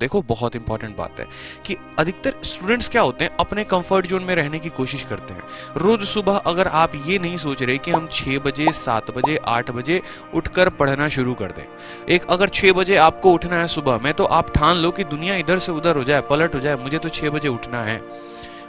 देखो बहुत इंपॉर्टेंट बात है कि अधिकतर स्टूडेंट्स क्या होते हैं, अपने कंफर्ट जोन में रहने की कोशिश करते हैं। रोज सुबह अगर आप ये नहीं सोच रहे कि हम 6 बजे 7 बजे 8 बजे उठकर पढ़ना शुरू कर दें, एक अगर 6 बजे आपको उठना है सुबह में, तो आप ठान लो कि दुनिया इधर से उधर हो जाए, पलट हो जाए, मुझे तो 6 बजे उठना है,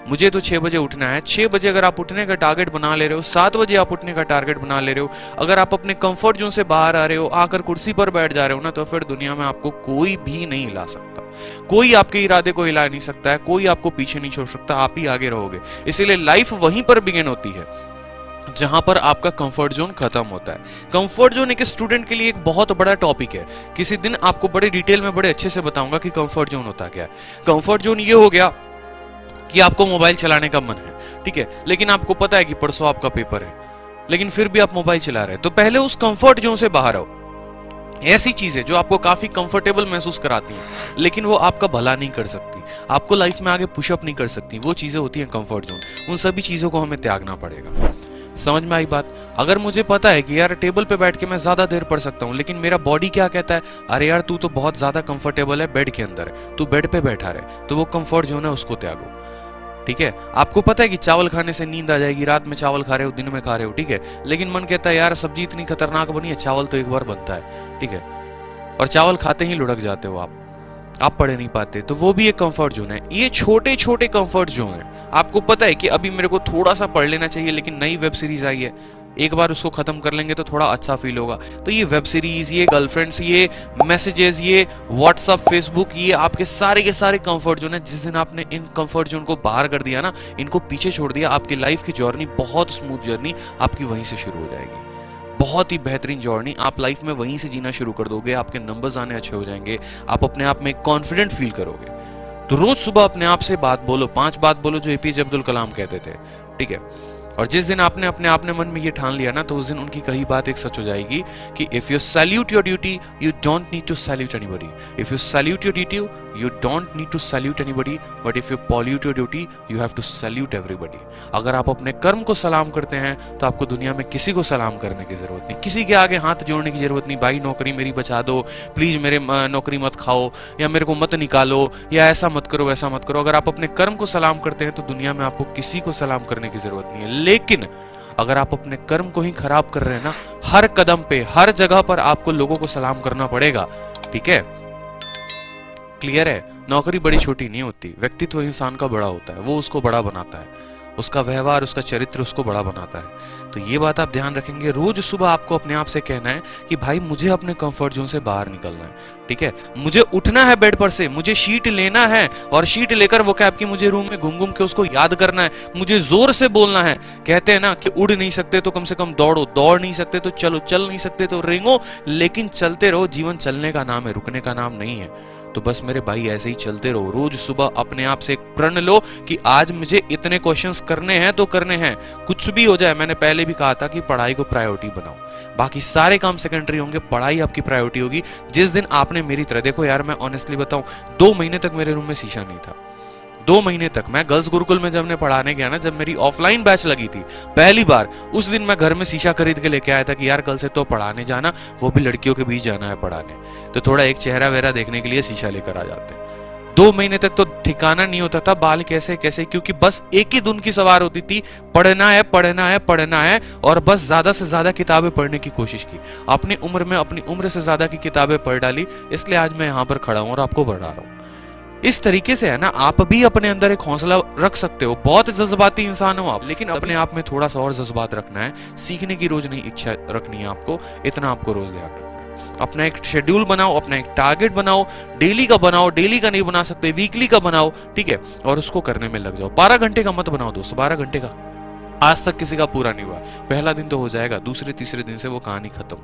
मुझे तो 6 बजे उठना है। 6 बजे अगर आप उठने का टारगेट बना ले रहे हो, 7 बजे आप उठने का टारगेट बना ले रहे हो, अगर आप अपने कंफर्ट जोन से बाहर आ रहे हो, आकर कुर्सी पर बैठ जा रहे हो ना, तो फिर दुनिया में आपको कोई भी नहीं हिला सकता, कोई आपके इरादे को हिला नहीं सकता है, कोई आपको पीछे नहीं छोड़ सकता, आप ही आगे रहोगे। इसीलिए लाइफ वहीं पर बिगिन होती है जहां पर आपका कंफर्ट जोन खत्म होता है। कंफर्ट जोन एक स्टूडेंट के लिए एक बहुत बड़ा टॉपिक है। किसी दिन आपको बड़े डिटेल में बड़े अच्छे से बताऊंगा कि कंफर्ट जोन होता क्या है। कंफर्ट जोन ये हो गया कि आपको मोबाइल चलाने का मन है, ठीक है, लेकिन आपको पता है कि परसों आपका पेपर है, लेकिन फिर भी आप मोबाइल चला रहे हैं। तो पहले उस कंफर्ट जोन से बाहर आओ। ऐसी चीजें जो आपको काफी कंफर्टेबल महसूस कराती हैं, लेकिन वो आपका भला नहीं कर सकती, आपको लाइफ में आगे पुशअप नहीं कर सकती, वो चीजें होती हैं कंफर्ट जोन। उन सभी चीजों को हमें त्यागना पड़ेगा। समझ में आई बात? अगर मुझे पता है कि यार टेबल पे बैठ के मैं ज्यादा देर पढ़ सकता हूँ, लेकिन मेरा बॉडी क्या कहता है, अरे यार तू तो बहुत ज्यादा कंफर्टेबल है बेड के अंदर है, तू बेड पे बैठा रहे, तो वो कंफर्ट जोन है, उसको त्यागो। ठीक है, आपको पता है कि चावल खाने से नींद आ जाएगी, रात में चावल खा रहे हो, दिन में खा रहे हो, ठीक है, लेकिन मन कहता है यार सब्जी इतनी खतरनाक बनी है, चावल तो एक बार बनता है, ठीक है, और चावल खाते ही लुढ़क जाते हो आप पढ़ नहीं पाते। तो वो भी एक कंफर्ट जोन है। ये छोटे छोटे कंफर्ट जोन है। आपको पता है कि अभी मेरे को थोड़ा सा पढ़ लेना चाहिए, लेकिन नई वेब सीरीज आई है, एक बार उसको खत्म कर लेंगे तो थोड़ा अच्छा फील होगा। तो ये वेब सीरीज, ये गर्लफ्रेंड्स, ये मैसेजेस, ये व्हाट्सअप, फेसबुक, ये आपके सारे के सारे कंफर्ट जोन है। जिस दिन आपने इन कंफर्ट जोन को बाहर कर दिया ना, इनको पीछे छोड़ दिया, आपकी लाइफ की जर्नी, बहुत स्मूथ जर्नी आपकी वहीं से शुरू हो जाएगी। बहुत ही बेहतरीन जर्नी आप लाइफ में वहीं से जीना शुरू कर दोगे। आपके नंबर्स आने अच्छे हो जाएंगे, आप अपने आप में कॉन्फिडेंट फील करोगे। तो रोज सुबह अपने आप से बात बोलो, 5 बात बोलो जो एपीजे अब्दुल कलाम कहते थे, ठीक है। और जिस दिन आपने अपने आप ने मन में ये ठान लिया ना, तो उस दिन उनकी कही बात एक सच हो जाएगी कि if you salute your duty you don't need to salute anybody, if you salute your duty you don't need to salute anybody, but if you pollute your duty you have to salute everybody. अगर आप अपने कर्म को सलाम करते हैं तो आपको दुनिया में किसी को सलाम करने की जरूरत नहीं, किसी के आगे हाथ जोड़ने की जरूरत नहीं। भाई नौकरी मेरी बचा दो प्लीज, मेरे नौकरी मत खाओ, या मेरे को मत निकालो, या ऐसा मत करो वैसा मत करो। अगर आप अपने कर्म को सलाम करते हैं तो दुनिया में आपको किसी को सलाम करने की जरूरत नहीं है। लेकिन अगर आप अपने कर्म को ही खराब कर रहे हैं ना, हर कदम पे हर जगह पर आपको लोगों को सलाम करना पड़ेगा, ठीक है। क्लियर है? नौकरी बड़ी छोटी नहीं होती, व्यक्तित्व इंसान का बड़ा होता है, वो उसको बड़ा बनाता है, उसका व्यवहार, उसका चरित्र उसको बड़ा बनाता है। तो ये बात आप ध्यान रखेंगे। रोज सुबह आपको अपने आप से कहना है कि भाई मुझे अपने कंफर्ट जोन से बाहर निकलना है, ठीक है। मुझे उठना है बेड पर से, मुझे शीट लेना है और शीट लेकर वो कैब की मुझे रूम में घूम घूम के उसको याद करना है, मुझे जोर से बोलना है। कहते हैं ना कि उड़ नहीं सकते तो कम से कम दौड़ो, दौड़ नहीं सकते तो चलो, चल नहीं सकते तो रेंगो, लेकिन चलते रहो। जीवन चलने का नाम है, रुकने का नाम नहीं है। तो बस मेरे भाई ऐसे ही चलते रहो। रोज सुबह अपने आप से एक प्रण लो कि आज मुझे इतने क्वेश्चंस करने हैं तो करने हैं, कुछ भी हो जाए। मैंने पहले भी कहा था कि पढ़ाई को प्रायोरिटी बनाओ, बाकी सारे काम सेकेंडरी होंगे, पढ़ाई आपकी प्रायोरिटी होगी। जिस दिन आपने मेरी तरह, देखो यार मैं ऑनेस्टली बताऊं, 2 महीने तक मेरे रूम में शीशा नहीं था। 2 महीने तक मैं गर्ल्स गुरुकुल में जब मैं पढ़ाने गया ना, जब मेरी ऑफलाइन बैच लगी थी पहली बार, उस दिन मैं घर में शीशा खरीद के लेके आया था कि यार कल से तो पढ़ाने जाना, वो भी लड़कियों के बीच जाना है पढ़ाने, तो थोड़ा एक चेहरा वेहरा देखने के लिए शीशा लेकर आ जाते। 2 महीने तक तो ठिकाना नहीं होता था बाल कैसे कैसे, क्योंकि बस एक ही धुन की सवार होती थी, पढ़ना है पढ़ना है पढ़ना है, और बस ज्यादा से ज्यादा किताबें पढ़ने की कोशिश की। अपनी उम्र में अपनी उम्र से ज्यादा की किताबें पढ़ डाली, इसलिए आज मैं यहाँ पर खड़ा हूँ और आपको बढ़ा रहा हूँ। इस तरीके से है ना, आप भी अपने अंदर एक हौसला रख सकते हो। बहुत जज्बाती इंसान हो आप, लेकिन अपने आप में थोड़ा सा और जज्बात रखना है। सीखने की रोज नहीं इच्छा रखनी है आपको, इतना आपको रोज ध्यान रखना है। अपना एक शेड्यूल बनाओ, अपना एक टारगेट बनाओ, डेली का बनाओ, डेली का नहीं बना सकते वीकली का बनाओ, ठीक है, और उसको करने में लग जाओ। 12 घंटे का मत बनाओ दोस्तों, 12 घंटे का आज तक किसी का पूरा नहीं हुआ। पहला दिन तो हो जाएगा, दूसरे तीसरे दिन से वो कहानी खत्म।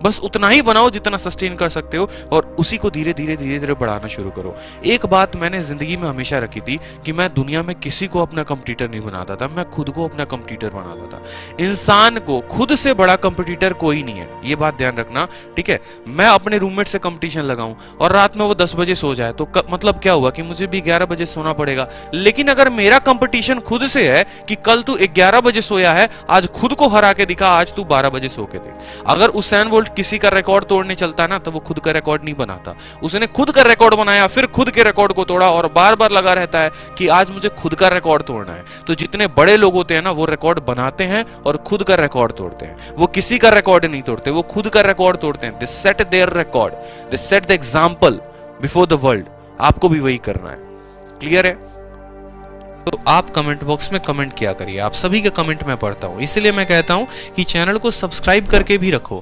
बस उतना ही बनाओ जितना सस्टेन कर सकते हो, और उसी को धीरे धीरे धीरे धीरे बढ़ाना शुरू करो। एक बात मैंने जिंदगी में हमेशा रखी थी कि मैं दुनिया में किसी को अपना कंपटीटर नहीं बनाता था, मैं खुद को अपना कंपटीटर बनाता था। इंसान को खुद से बड़ा कंपटीटर कोई नहीं है, ये बात ध्यान रखना, ठीक है। मैं अपने रूममेट से कंपटीशन लगाऊं और रात में वो 10 बजे सो जाए तो मतलब क्या हुआ कि मुझे भी 11 बजे सोना पड़ेगा। लेकिन अगर मेरा कंपटीशन खुद से है कि कल तू 11 बजे सोया है, आज खुद को हरा के दिखा, आज तू 12 बजे सो के देख। अगर उसैन बोल्ट किसी का रिकॉर्ड तोड़ने चलता है ना, तो वो खुद का रिकॉर्ड नहीं बनाता। उसने खुद का रिकॉर्ड बनाया, फिर खुद के रिकॉर्ड को तोड़ा और बार बार लगा रहता है कि आज मुझे खुद का रिकॉर्ड तोड़ना है। तो जितने बड़े लोग होते हैं ना, वो रिकॉर्ड बनाते हैं और खुद का रिकॉर्ड तोड़ते हैं। वो किसी का रिकॉर्ड नहीं तोड़ते, वो खुद का रिकॉर्ड तोड़ते हैं। They set their record, they set the example before the world. आपको भी वही करना है। क्लियर है? तो आप कमेंट बॉक्स में कमेंट किया करिए। आप सभी के कमेंट मैं पढ़ता हूं, इसलिए मैं कहता हूं कि चैनल को सब्सक्राइब करके भी रखो।